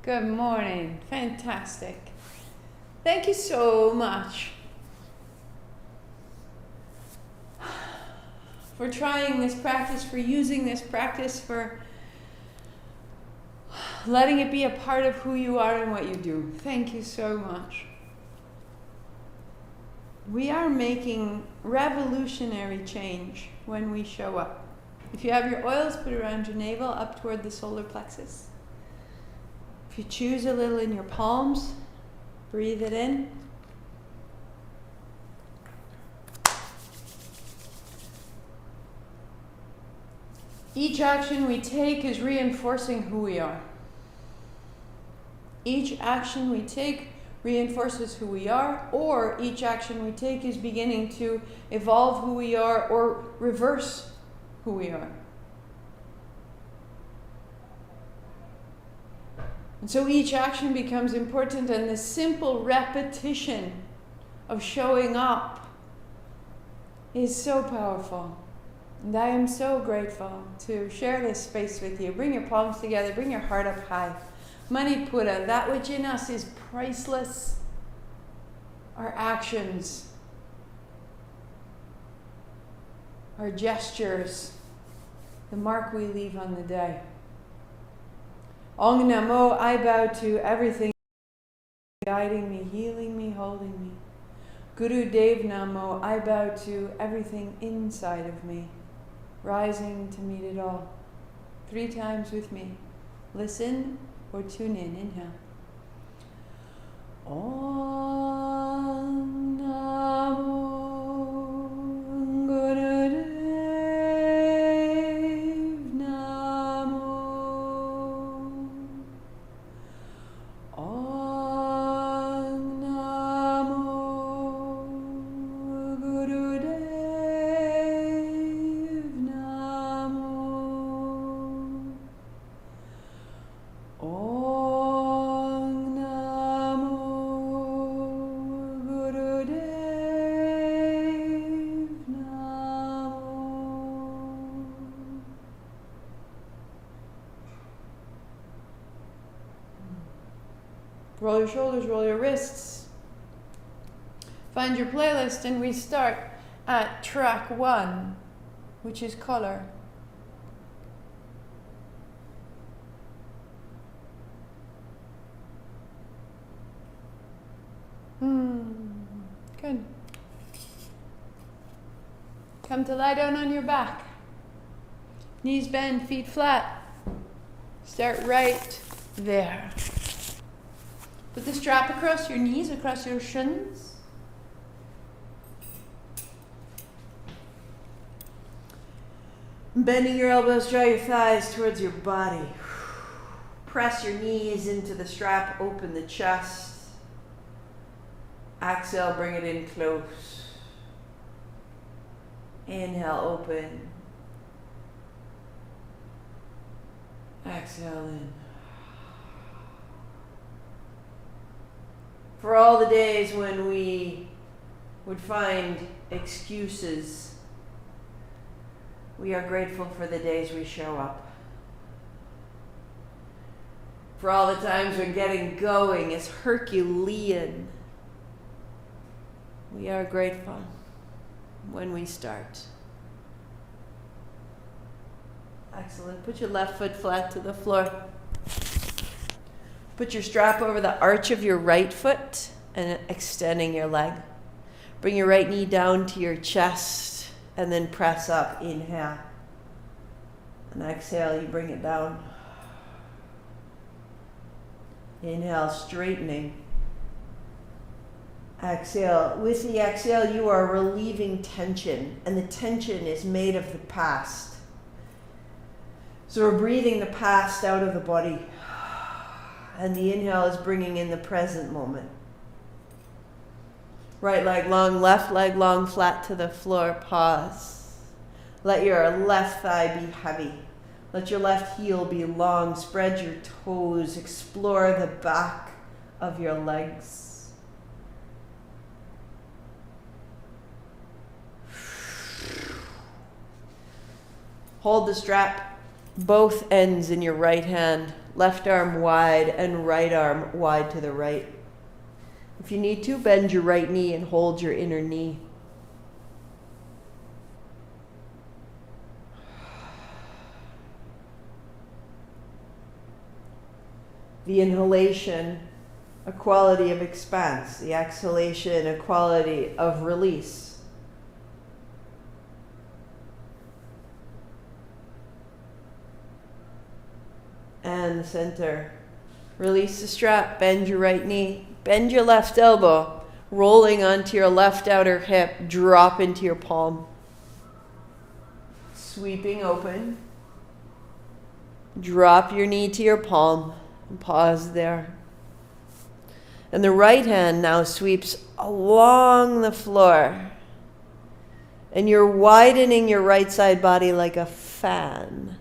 Good morning. Fantastic. Thank you so much for trying this practice, for using this practice, for letting it be a part of who you are and what you do. Thank you so much. We are making revolutionary change when we show up. If you have your oils, put around your navel, up toward the solar plexus. If you choose a little in your palms, breathe it in. Each action we take is reinforcing who we are. Each action we take reinforces who we are, or each action we take is beginning to evolve who we are or reverse who we are. And so each action becomes important, and the simple repetition of showing up is so powerful. And I am so grateful to share this space with you. Bring your palms together, bring your heart up high. Manipura, that which in us is priceless, our actions, our gestures, the mark we leave on the day. Ong Namo, I bow to everything guiding me, healing me, holding me. Guru Dev Namo, I bow to everything inside of me, rising to meet it all. 3 times with me. Listen or tune in. Inhale. Om Namo Guru Dev Namo. Om Namo Guru Dev Namo. Om Namo Guru Dev Namo. Roll your shoulders, roll your wrists. Find your playlist, and we start at track 1, which is color. Good. Come to lie down on your back. Knees bend, feet flat. Start right there. Put the strap across your knees, across your shins. Bending your elbows, draw your thighs towards your body. Press your knees into the strap, open the chest. Exhale, bring it in close. Inhale, open. Exhale in. For all the days when we would find excuses, we are grateful for the days we show up. For all the times when getting going is Herculean, we are grateful when we start. Excellent. Put your left foot flat to the floor. Put your strap over the arch of your right foot and extending your leg. Bring your right knee down to your chest and then press up. Inhale. And exhale, you bring it down. Inhale, straightening. Exhale. With the exhale, you are relieving tension, and the tension is made of the past. So we're breathing the past out of the body, and the inhale is bringing in the present moment. Right leg long, left leg long, flat to the floor. Pause. Let your left thigh be heavy. Let your left heel be long. Spread your toes. Explore the back of your legs. Hold the strap. both ends in your right hand, left arm wide and right arm wide to the right. If you need to, bend your right knee and hold your inner knee. The inhalation, a quality of expanse. The exhalation, a quality of release. And the center. Release the strap, bend your right knee, bend your left elbow, rolling onto your left outer hip, drop into your palm. Sweeping open. Drop your knee to your palm. And pause there. And the right hand now sweeps along the floor. And you're widening your right side body like a fan.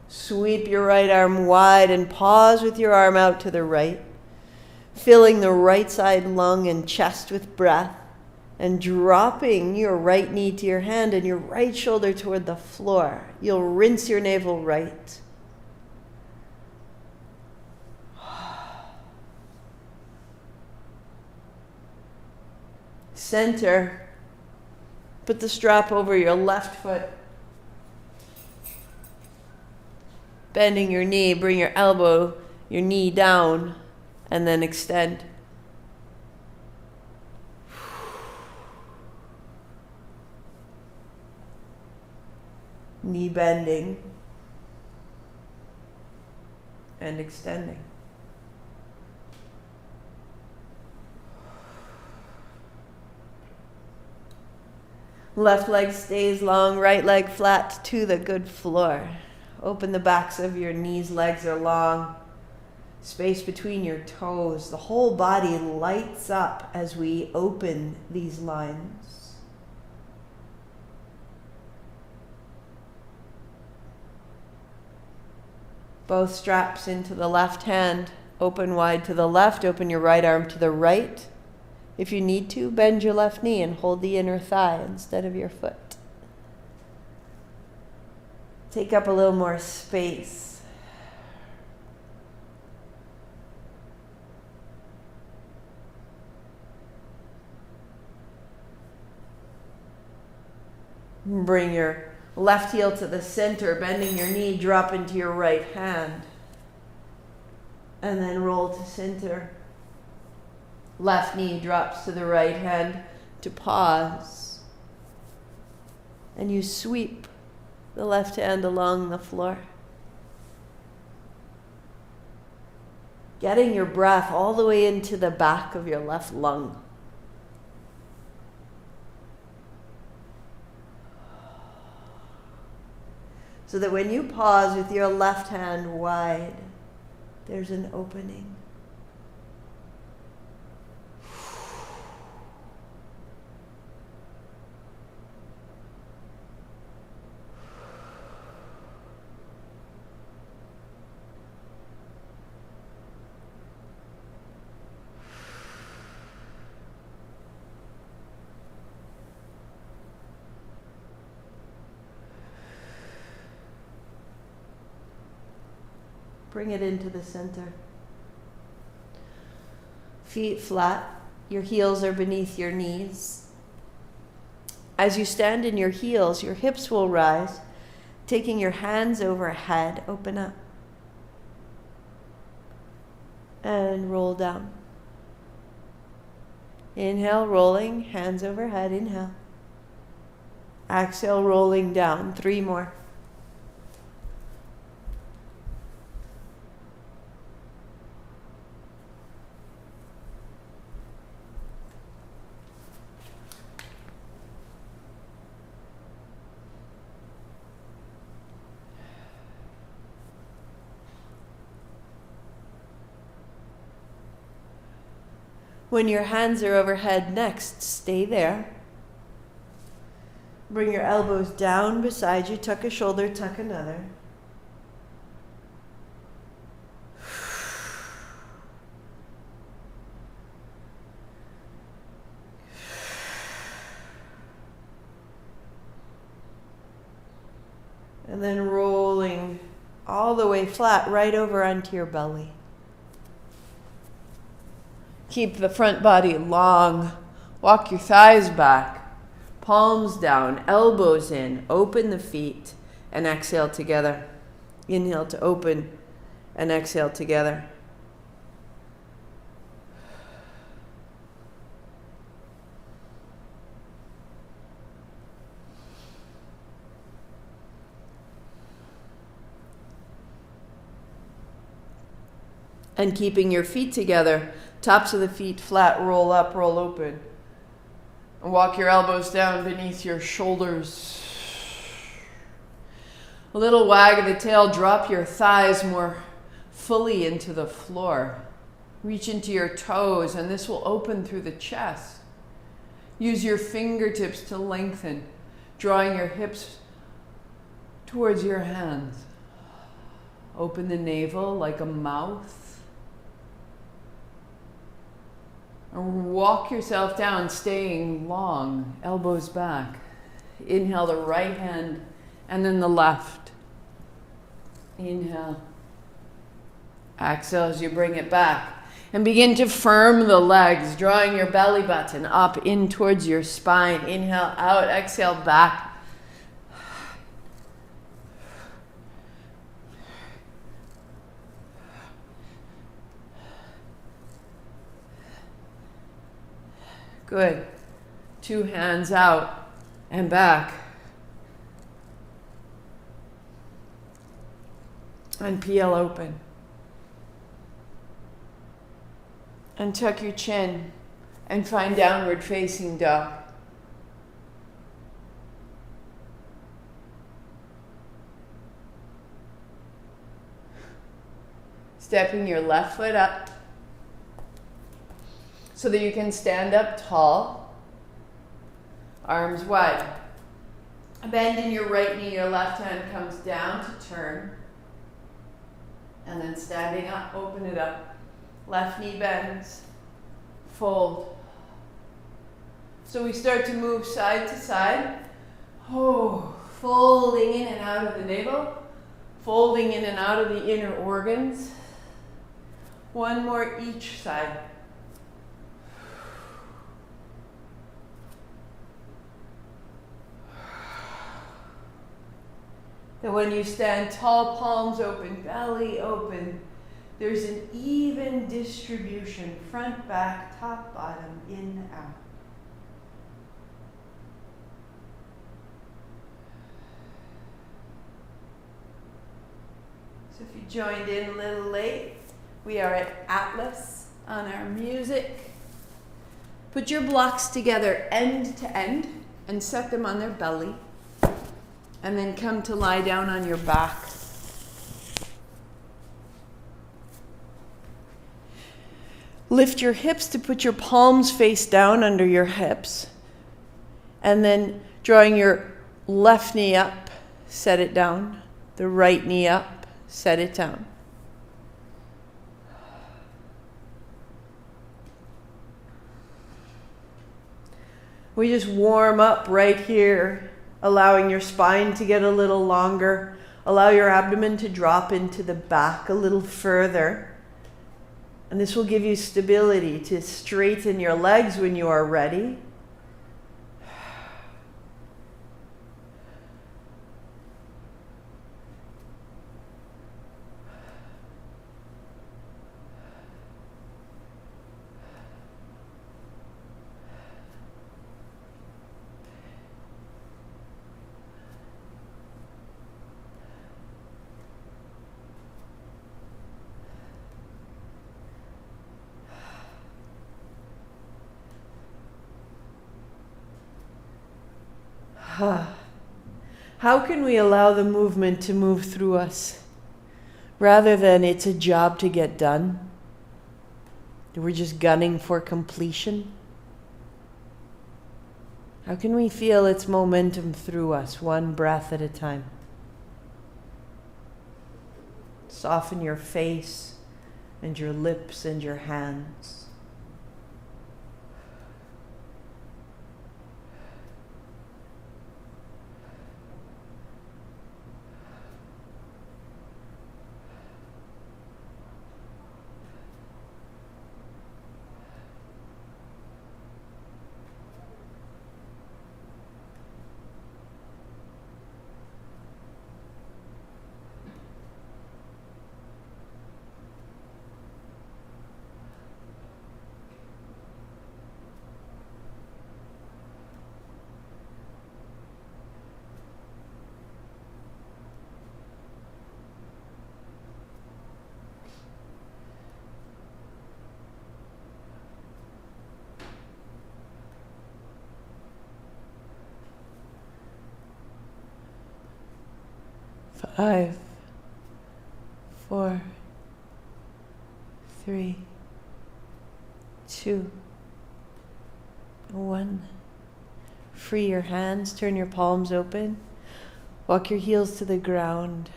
Sweep your right arm wide and pause with your arm out to the right, filling the right side lung and chest with breath. And dropping your right knee to your hand and your right shoulder toward the floor. You'll rinse your navel right. Center. Put the strap over your left foot. Bending your knee, bring your elbow, your knee down, and then extend. Knee bending and extending. Left leg stays long, right leg flat to the good floor. Open the backs of your knees, legs are long. Space between your toes. The whole body lights up as we open these lines. Both straps into the left hand. Open wide to the left. Open your right arm to the right. If you need to, bend your left knee and hold the inner thigh instead of your foot. Take up a little more space. Bring your left heel to the center, bending your knee, drop into your right hand. And then roll to center. Left knee drops to the right hand to pause. And you sweep the left hand along the floor. Getting your breath all the way into the back of your left lung. So that when you pause with your left hand wide, there's an opening. Bring it into the center. Feet flat. Your heels are beneath your knees. As you stand in your heels, your hips will rise, taking your hands overhead. Open up. And roll down. Inhale, rolling, hands overhead. Inhale. Exhale, rolling down. 3 more. When your hands are overhead next, stay there. Bring your elbows down beside you. Tuck a shoulder, tuck another. And then rolling all the way flat right over onto your belly. Keep the front body long. Walk your thighs back. Palms down, elbows in. Open the feet and exhale together. Inhale to open and exhale together. And keeping your feet together, tops of the feet flat, roll up, roll open. And walk your elbows down beneath your shoulders. A little wag of the tail, drop your thighs more fully into the floor. Reach into your toes, and this will open through the chest. Use your fingertips to lengthen, drawing your hips towards your hands. Open the navel like a mouth. And walk yourself down, staying long, elbows back. Inhale the right hand and then the left. Inhale. Exhale as you bring it back. And begin to firm the legs, drawing your belly button up in towards your spine. Inhale out, exhale back. Good. 2 hands out and back. And peel open. And tuck your chin and find downward facing dog. Stepping your left foot up so that you can stand up tall, arms wide. Bend in your right knee, your left hand comes down to turn. And then standing up, open it up. Left knee bends, fold. So we start to move side to side. Oh, folding in and out of the navel, folding in and out of the inner organs. One more each side. That when you stand tall, palms open, belly open, there's an even distribution, front, back, top, bottom, in, out. So if you joined in a little late, we are at Atlas on our music. Put your blocks together end to end and set them on their belly. And then come to lie down on your back. Lift your hips to put your palms face down under your hips. And then drawing your left knee up, set it down. The right knee up, set it down. We just warm up right here. Allowing your spine to get a little longer. Allow your abdomen to drop into the back a little further. And this will give you stability to straighten your legs when you are ready. How can we allow the movement to move through us rather than it's a job to get done? We're just gunning for completion. How can we feel its momentum through us, one breath at a time? Soften your face and your lips and your hands. 5, 4, 3, 2, 1. Free your hands, turn your palms open, walk your heels to the ground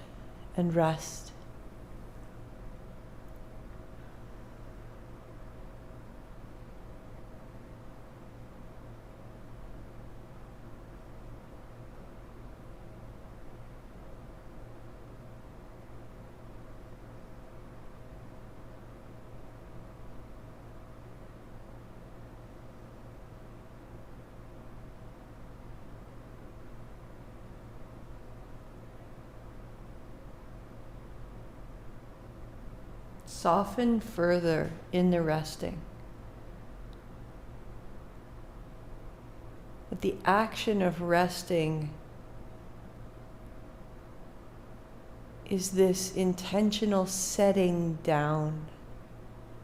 and rest. Soften further in the resting. But the action of resting is this intentional setting down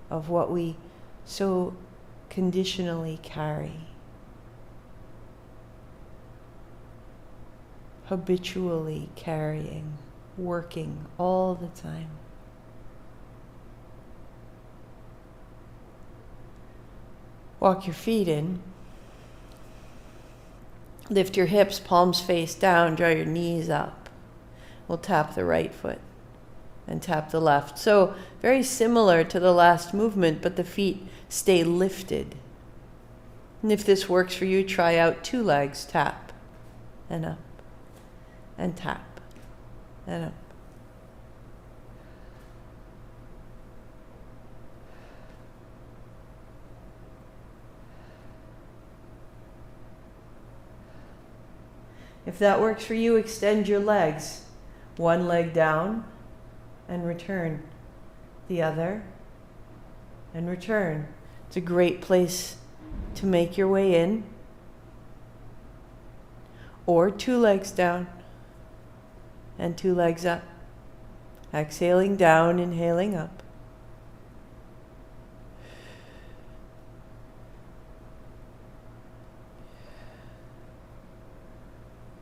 of what we so conditionally carry, habitually carrying, working all the time. Walk your feet in. Lift your hips, palms face down, draw your knees up. We'll tap the right foot and tap the left. So very similar to the last movement, but the feet stay lifted. And if this works for you, try out 2 legs, tap and up, and tap and up. If that works for you, extend your legs. 1 leg down and return. The other and return. It's a great place to make your way in. Or 2 legs down and 2 legs up. Exhaling down, inhaling up.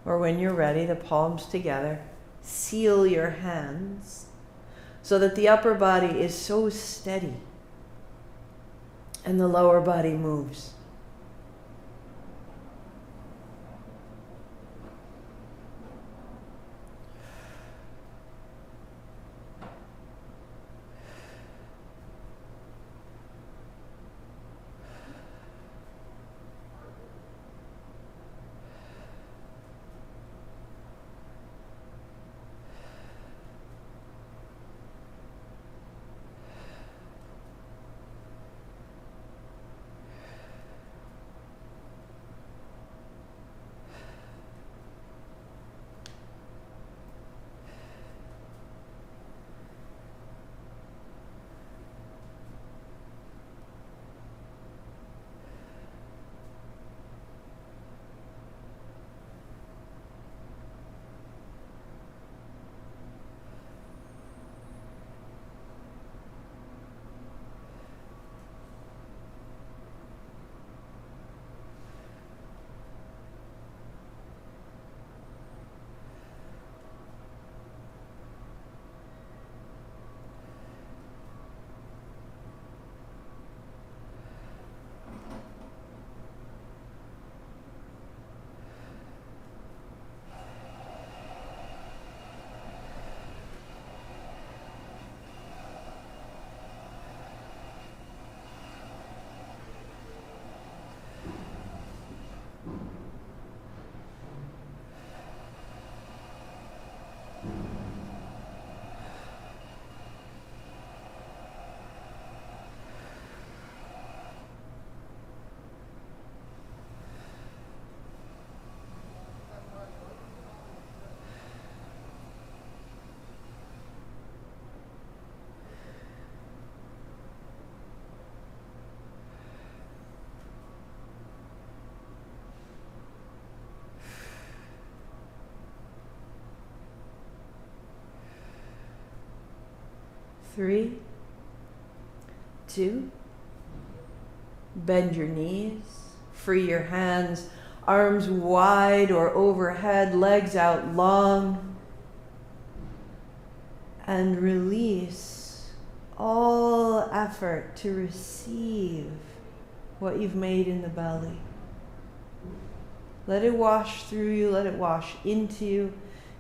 Or when you're ready, the palms together. Seal your hands so that the upper body is so steady and the lower body moves. Three, 2, bend your knees, free your hands, arms wide or overhead, legs out long. and release all effort to receive what you've made in the belly. Let it wash through you, let it wash into you,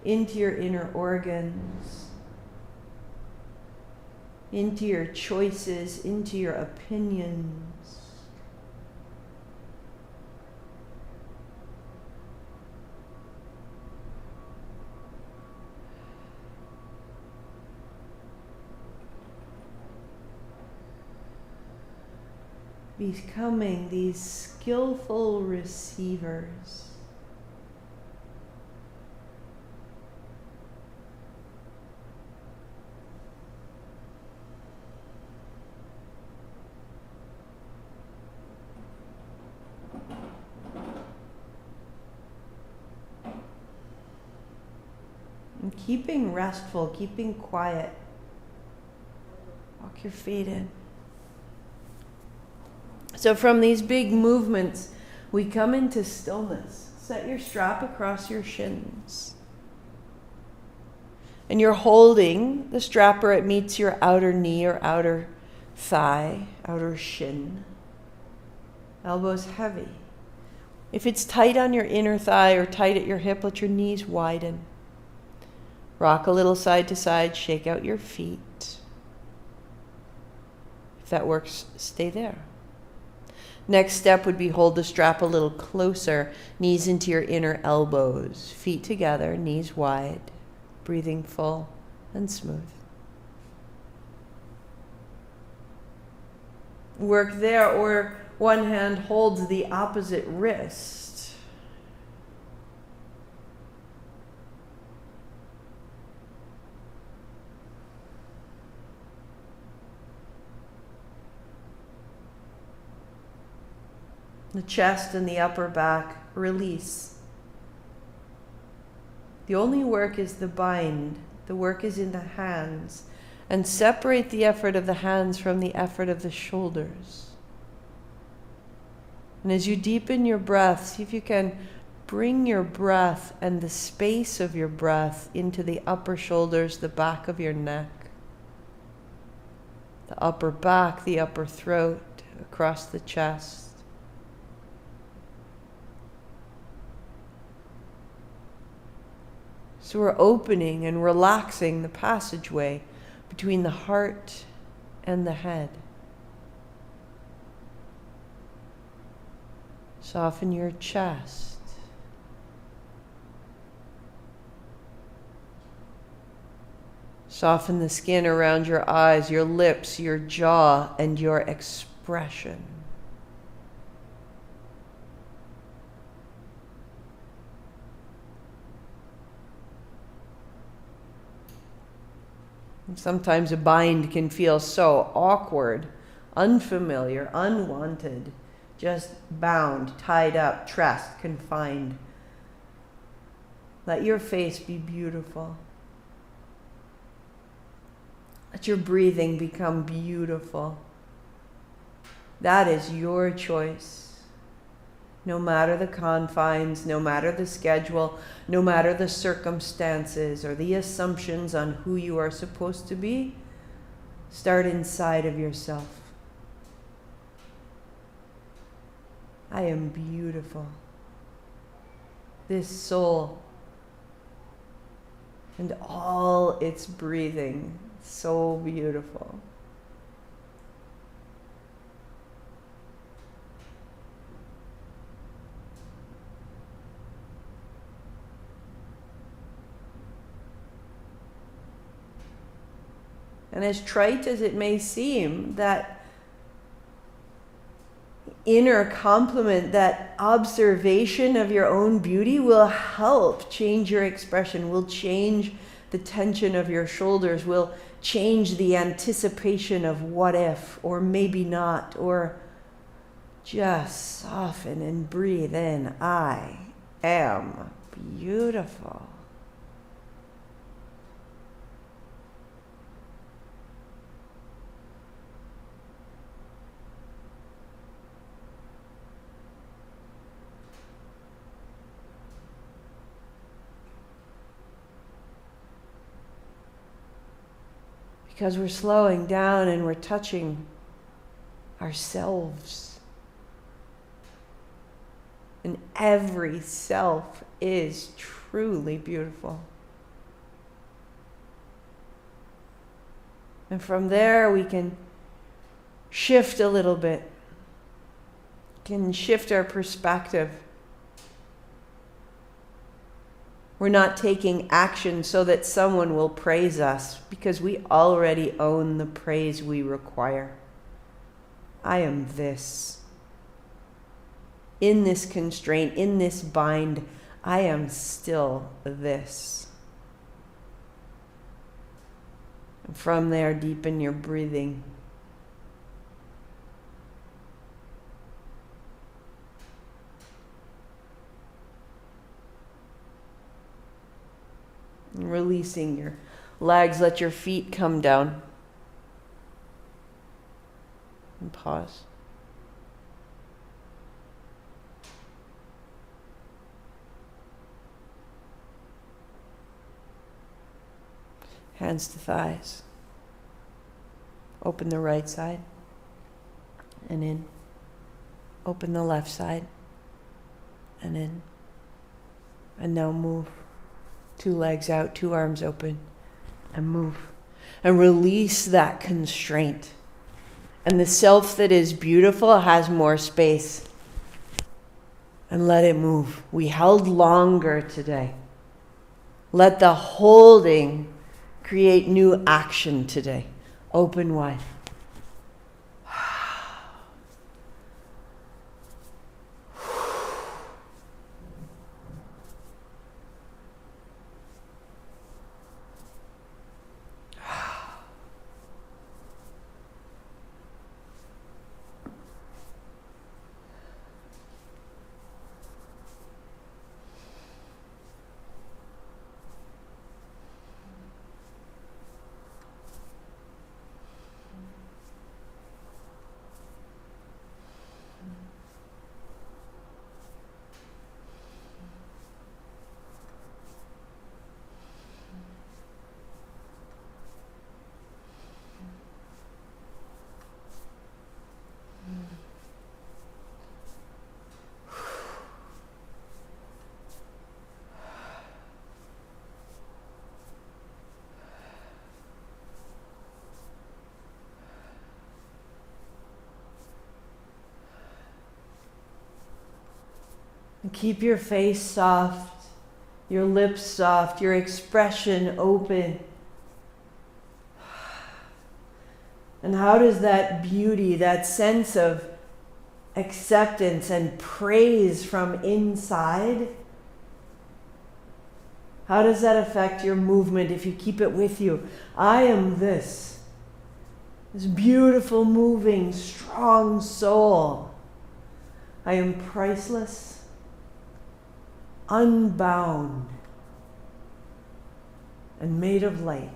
into your inner organs, into your choices, into your opinions. Becoming these skillful receivers. And keeping restful, keeping quiet. Walk your feet in. So from these big movements, we come into stillness. Set your strap across your shins. And you're holding the strap where it meets your outer knee or outer thigh, outer shin. Elbows heavy. If it's tight on your inner thigh or tight at your hip, let your knees widen. Rock a little side to side, shake out your feet. If that works, stay there. Next step would be hold the strap a little closer, knees into your inner elbows, feet together, knees wide, breathing full and smooth. Work there, or one hand holds the opposite wrist. The chest and the upper back release. The only work is the bind. The work is in the hands. And separate the effort of the hands from the effort of the shoulders. And as you deepen your breath, see if you can bring your breath and the space of your breath into the upper shoulders, the back of your neck, the upper back, the upper throat, across the chest. So we're opening and relaxing the passageway between the heart and the head. Soften your chest. Soften the skin around your eyes, your lips, your jaw, and your expression. Sometimes a bind can feel so awkward, unfamiliar, unwanted, just bound, tied up, trapped, confined. Let your face be beautiful. Let your breathing become beautiful. That is your choice. No matter the confines, no matter the schedule, no matter the circumstances or the assumptions on who you are supposed to be, start inside of yourself. I am beautiful. This soul and all its breathing, so beautiful. And as trite as it may seem, that inner compliment, that observation of your own beauty will help change your expression, will change the tension of your shoulders, will change the anticipation of what if, or maybe not, or just soften and breathe in. I am beautiful. Because we're slowing down and we're touching ourselves. And every self is truly beautiful. And from there we can shift a little bit. Can shift our perspective. We're not taking action so that someone will praise us, because we already own the praise we require. I am this. In this constraint, in this bind, I am still this. And from there, deepen your breathing. And releasing your legs, let your feet come down. And pause. Hands to thighs. Open the right side and in. Open the left side and in. And now move. 2 legs out, 2 arms open, and move. And release that constraint. And the self that is beautiful has more space. And let it move. We held longer today. Let the holding create new action today. Open wide. And keep your face soft, your lips soft, your expression open. And how does that beauty, that sense of acceptance and praise from inside, how does that affect your movement if you keep it with you? I am this beautiful, moving, strong soul. I am priceless, unbound, and made of light.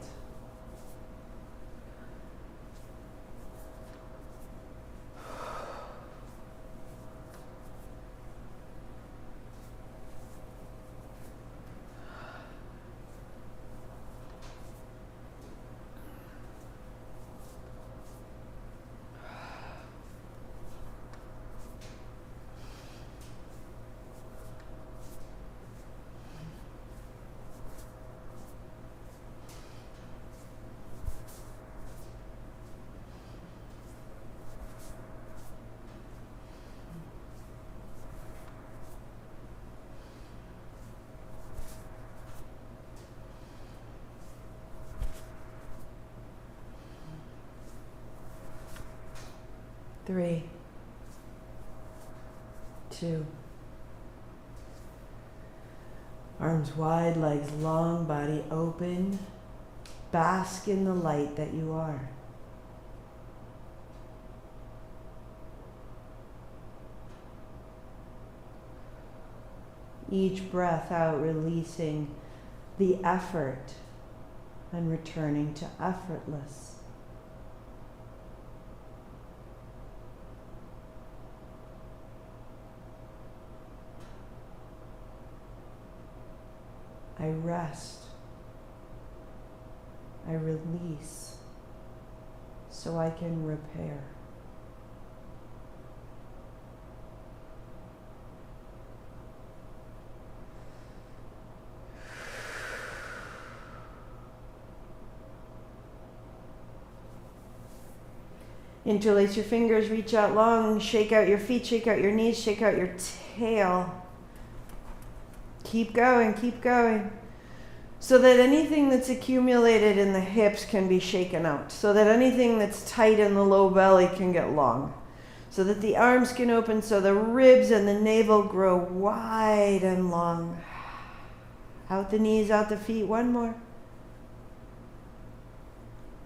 Three, 2. Arms wide, legs long, body open. Bask in the light that you are. Each breath out, releasing the effort and returning to effortless. I rest. I release. so I can repair. Interlace your fingers, reach out long, shake out your feet, shake out your knees, shake out your tail. Keep going, keep going. So that anything that's accumulated in the hips can be shaken out. So that anything that's tight in the low belly can get long. So that the arms can open, so the ribs and the navel grow wide and long. Out the knees, out the feet, one more.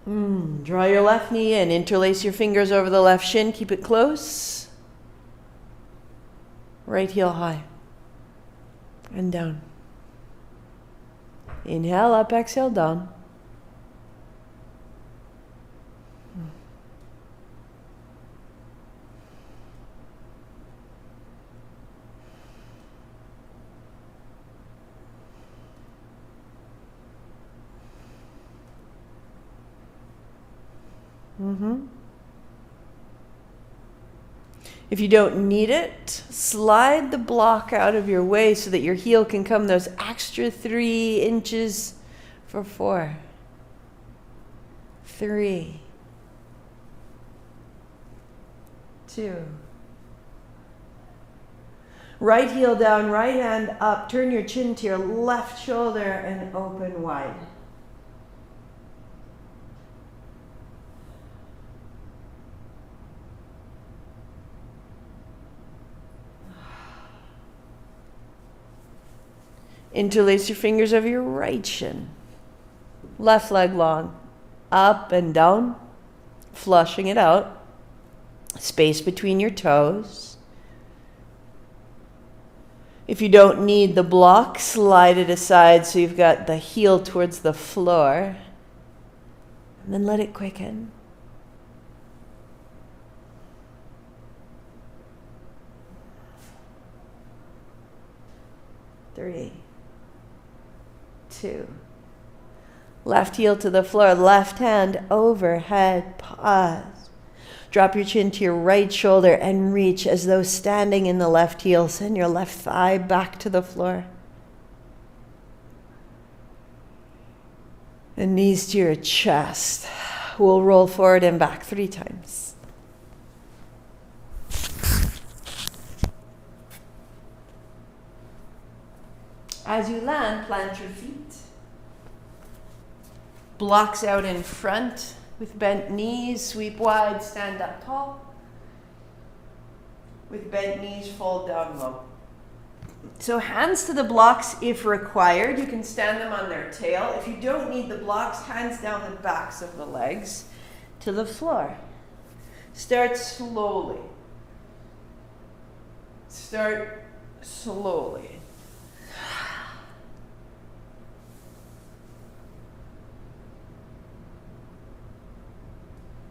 Draw your left knee in, interlace your fingers over the left shin, keep it close. Right heel high. And down. Inhale up, exhale down. If you don't need it, slide the block out of your way so that your heel can come those extra 3 inches for 4, 3, 2. Right heel down, right hand up. Turn your chin to your left shoulder and open wide. Interlace your fingers over your right shin. Left leg long. Up and down. Flushing it out. Space between your toes. If you don't need the block, slide it aside so you've got the heel towards the floor. And then let it quicken. Three. 2. Left heel to the floor, left hand overhead, pause. Drop your chin to your right shoulder and reach as though standing in the left heel. Send your left thigh back to the floor. And knees to your chest. We'll roll forward and back 3 times. As you land, plant your feet. Blocks out in front with bent knees, sweep wide, stand up tall. With bent knees, fold down low. So hands to the blocks if required. You can stand them on their tail. If you don't need the blocks, hands down the backs of the legs to the floor. Start slowly. Start slowly.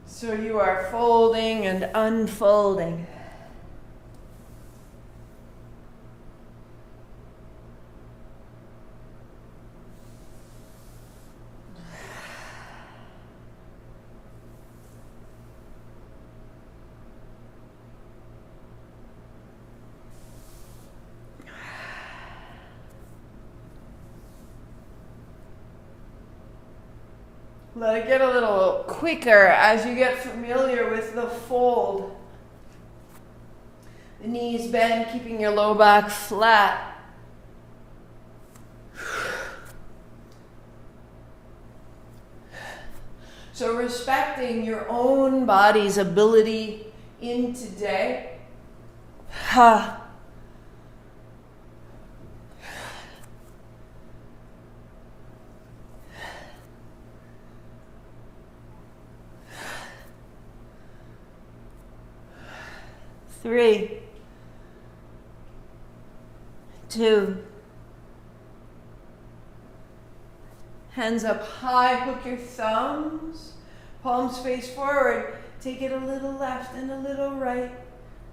So you are folding and unfolding. Let it get a little quicker as you get familiar with the fold. The knees bend, keeping your low back flat. So respecting your own body's ability in today. Ha. 3, 2. Hands up high, hook your thumbs, palms face forward. Take it a little left and a little right,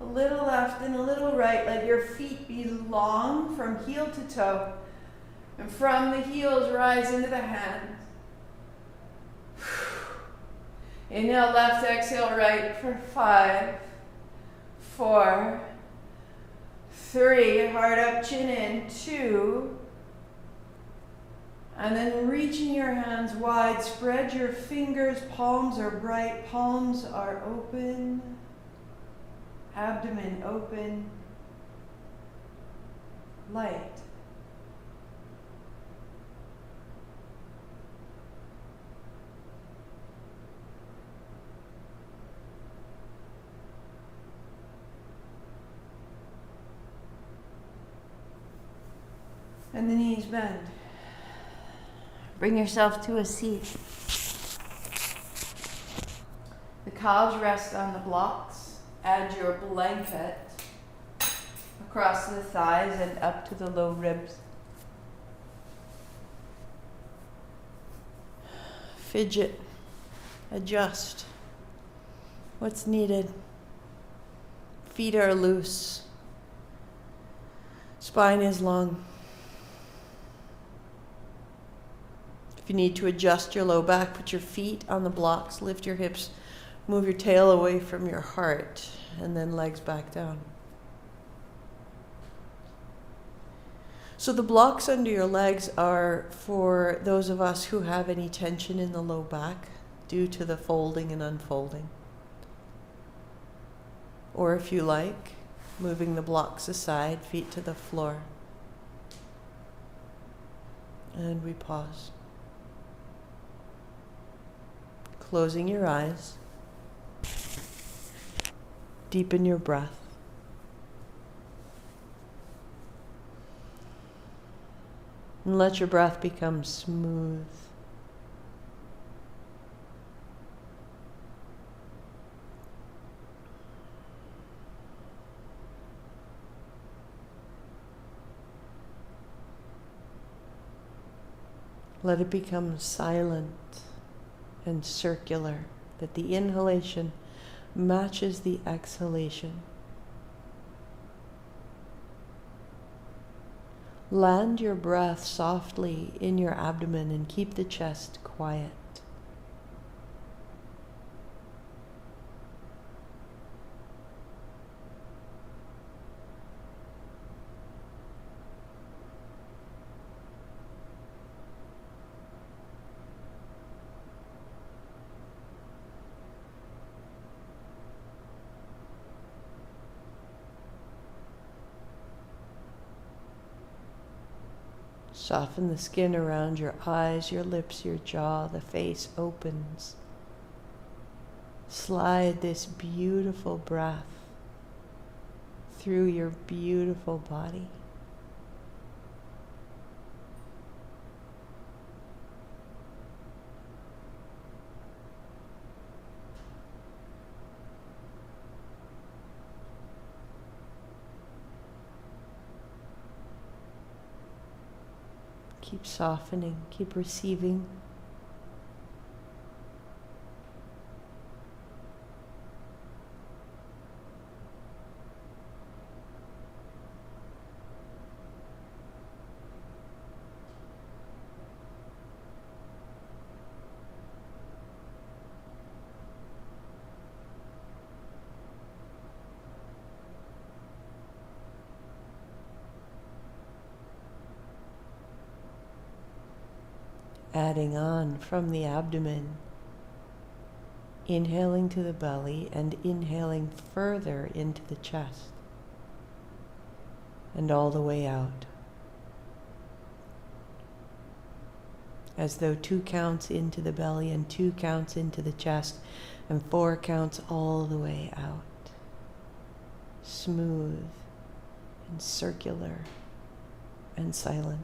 a little left and a little right. Let your feet be long from heel to toe. And from the heels, rise into the hands. Inhale left, exhale right for 5, 4, 3, heart up, chin in, 2, and then reaching your hands wide, spread your fingers, palms are bright, palms are open, abdomen open, light. And the knees bend. Bring yourself to a seat. The calves rest on the blocks. Add your blanket across the thighs and up to the low ribs. Fidget. Adjust. What's needed? Feet are loose. Spine is long. If you need to adjust your low back, put your feet on the blocks, lift your hips, move your tail away from your heart, and then legs back down. So the blocks under your legs are for those of us who have any tension in the low back due to the folding and unfolding. Or if you like, moving the blocks aside, feet to the floor. And we pause. Closing your eyes. Deepen your breath. And let your breath become smooth. Let it become silent and circular, that the inhalation matches the exhalation. Land your breath softly in your abdomen and keep the chest quiet. Soften the skin around your eyes, your lips, your jaw. The face opens. Slide this beautiful breath through your beautiful body. Keep softening, keep receiving. Adding on from the abdomen, inhaling to the belly and inhaling further into the chest and all the way out, as though 2 counts into the belly and 2 counts into the chest and 4 counts all the way out. Smooth and circular and silent.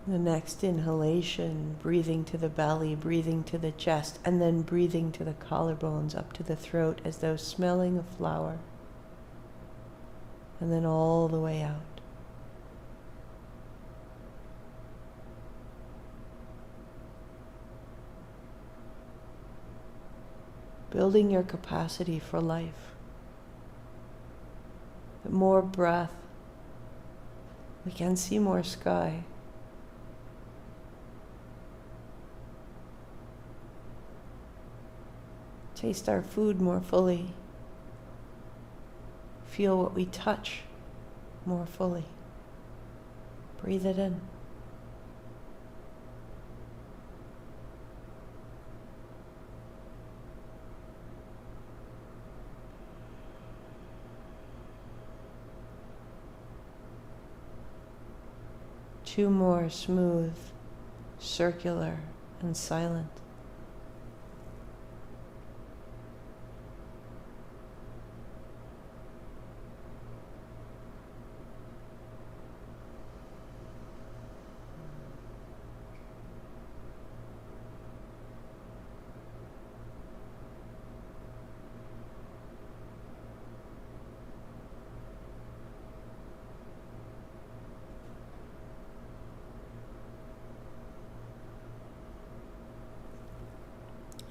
The next inhalation, breathing to the belly, breathing to the chest, and then breathing to the collarbones up to the throat as though smelling a flower. And then all the way out. Building your capacity for life. More breath. We can see more sky. Taste our food more fully. Feel what we touch more fully. Breathe it in. Two more, smooth, circular, and silent.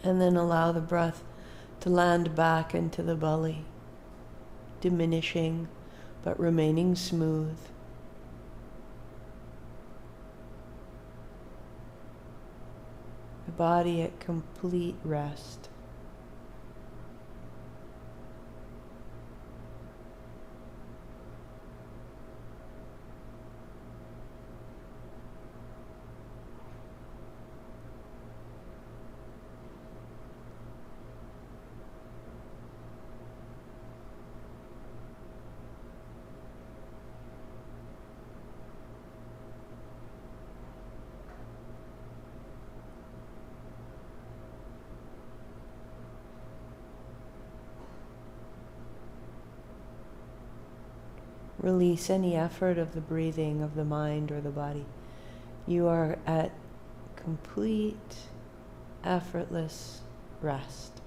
And then allow the breath to land back into the belly, diminishing but remaining smooth. The body at complete rest. Release any effort of the breathing of the mind or the body. You are at complete, effortless rest.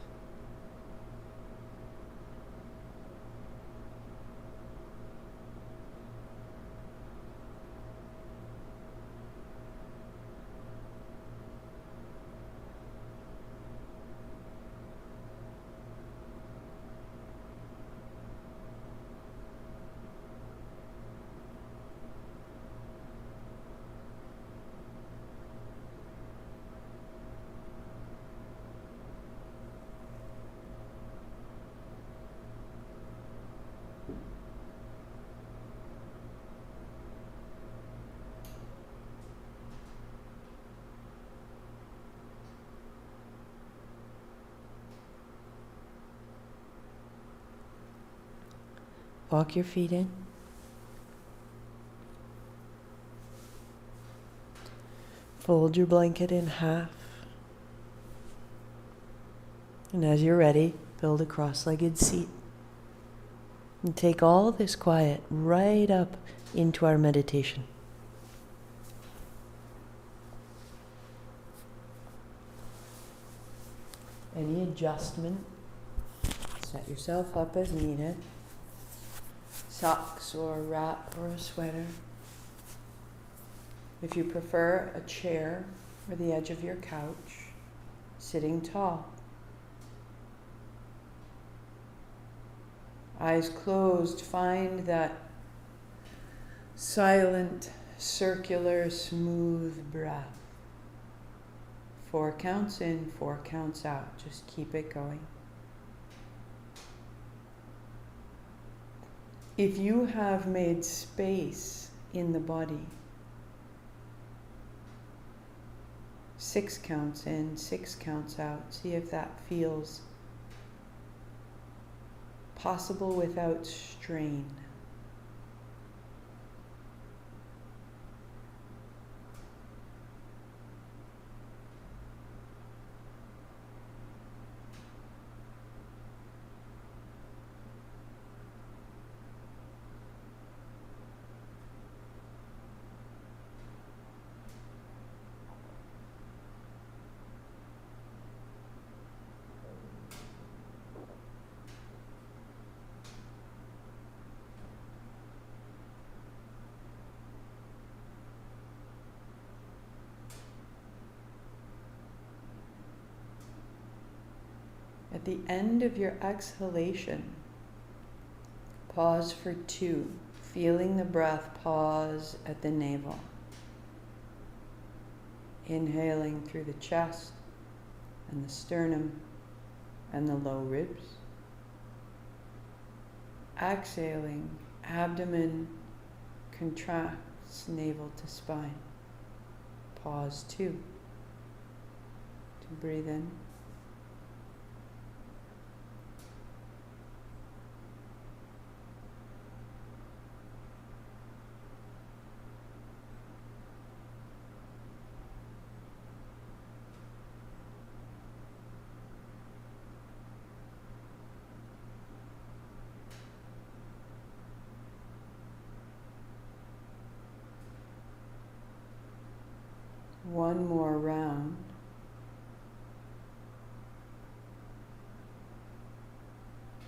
Walk your feet in. Fold your blanket in half. And as you're ready, build a cross-legged seat. And take all this quiet right up into our meditation. Any adjustment, set yourself up as needed. Socks or a wrap or a sweater. If you prefer, a chair or the edge of your couch, sitting tall. Eyes closed, find that silent, circular, smooth breath. 4 counts in, 4 counts out. Just keep it going. If you have made space in the body, 6 counts in, 6 counts out. See if that feels possible without strain. At the end of your exhalation, pause for 2, feeling the breath pause at the navel. Inhaling through the chest and the sternum and the low ribs. Exhaling, abdomen contracts, navel to spine. Pause 2 to breathe in. One more round.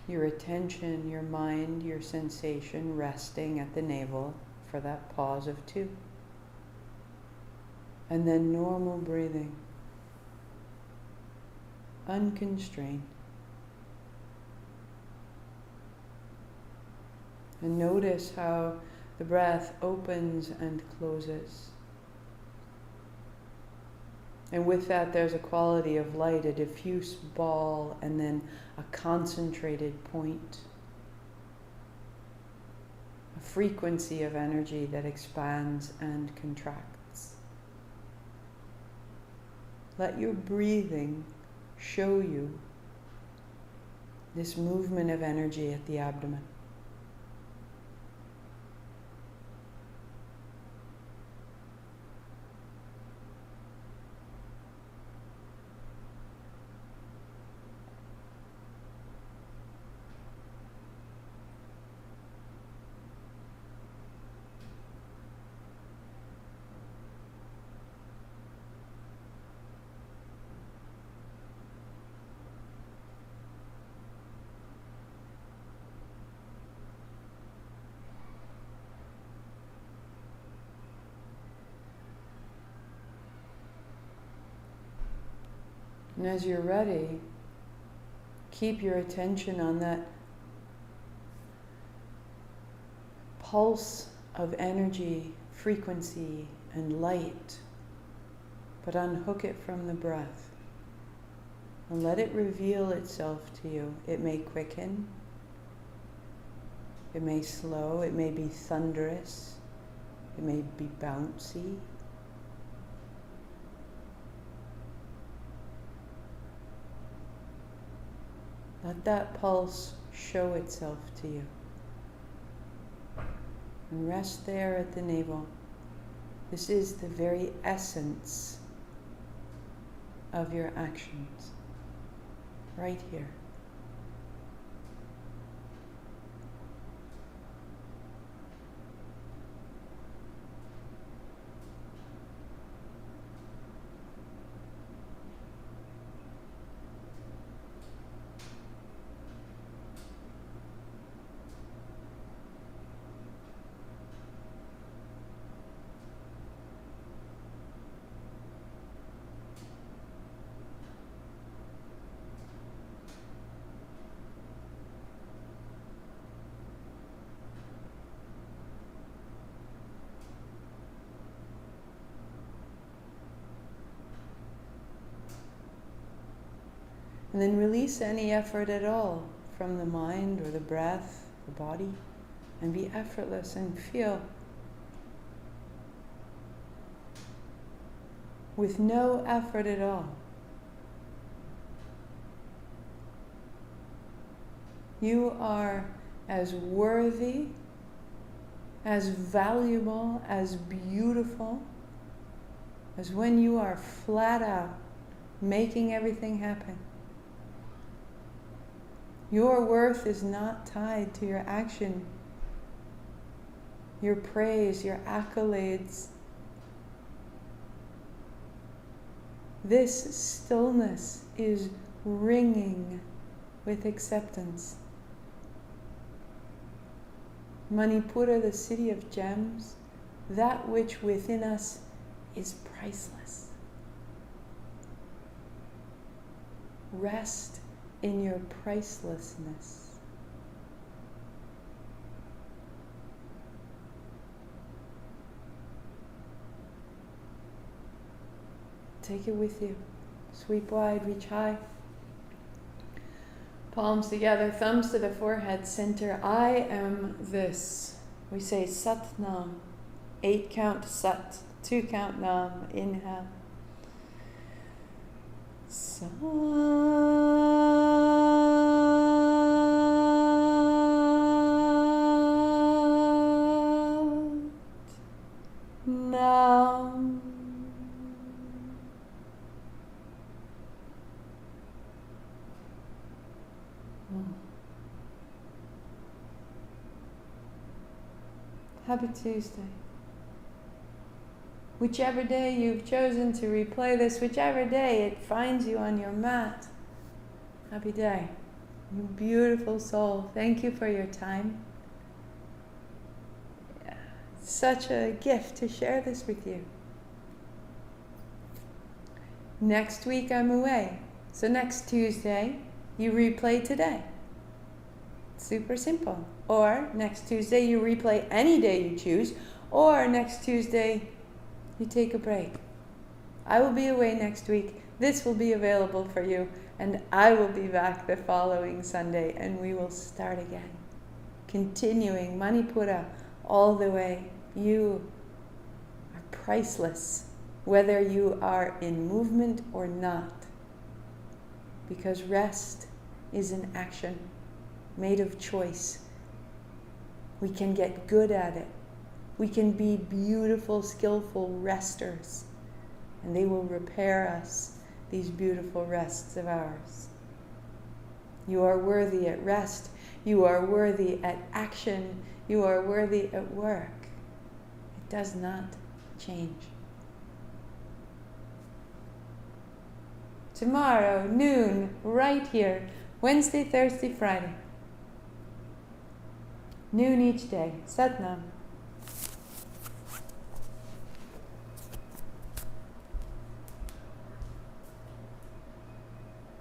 Your attention, your mind, your sensation resting at the navel for that pause of 2. And then normal breathing, unconstrained. And notice how the breath opens and closes. And with that, there's a quality of light, a diffuse ball, and then a concentrated point. A frequency of energy that expands and contracts. Let your breathing show you this movement of energy at the abdomen. And as you're ready, keep your attention on that pulse of energy, frequency, and light, but unhook it from the breath and let it reveal itself to you. It may quicken, it may slow, it may be thunderous, it may be bouncy. Let that pulse show itself to you. And rest there at the navel. This is the very essence of your actions, right here. And then release any effort at all from the mind or the breath, the body, and be effortless and feel with no effort at all. You are as worthy, as valuable, as beautiful as when you are flat out making everything happen. Your worth is not tied to your action, your praise, your accolades. This stillness is ringing with acceptance. Manipura, the city of gems, that which within us is priceless. Rest in your pricelessness. Take it with you. Sweep wide, reach high. Palms together, thumbs to the forehead, center. I am this. We say Sat Nam. 8 count Sat, 2 count Nam. Inhale. Sat Nam. Happy Tuesday. Whichever day you've chosen to replay this, whichever day it finds you on your mat, happy day. You beautiful soul, thank you for your time. Such a gift to share this with you. Next week I'm away, so next Tuesday you replay today. Super simple. Or next Tuesday you replay any day you choose, or next Tuesday you take a break. I will be away next week. This will be available for you, and I will be back the following Sunday, and we will start again. Continuing Manipura all the way. You are priceless, whether you are in movement or not, because rest is an action made of choice. We can get good at it. We can be beautiful, skillful resters, and they will repair us, these beautiful rests of ours. You are worthy at rest. You are worthy at action. You are worthy at work. It does not change. Tomorrow, noon, right here, Wednesday, Thursday, Friday. Noon each day. Sat Nam.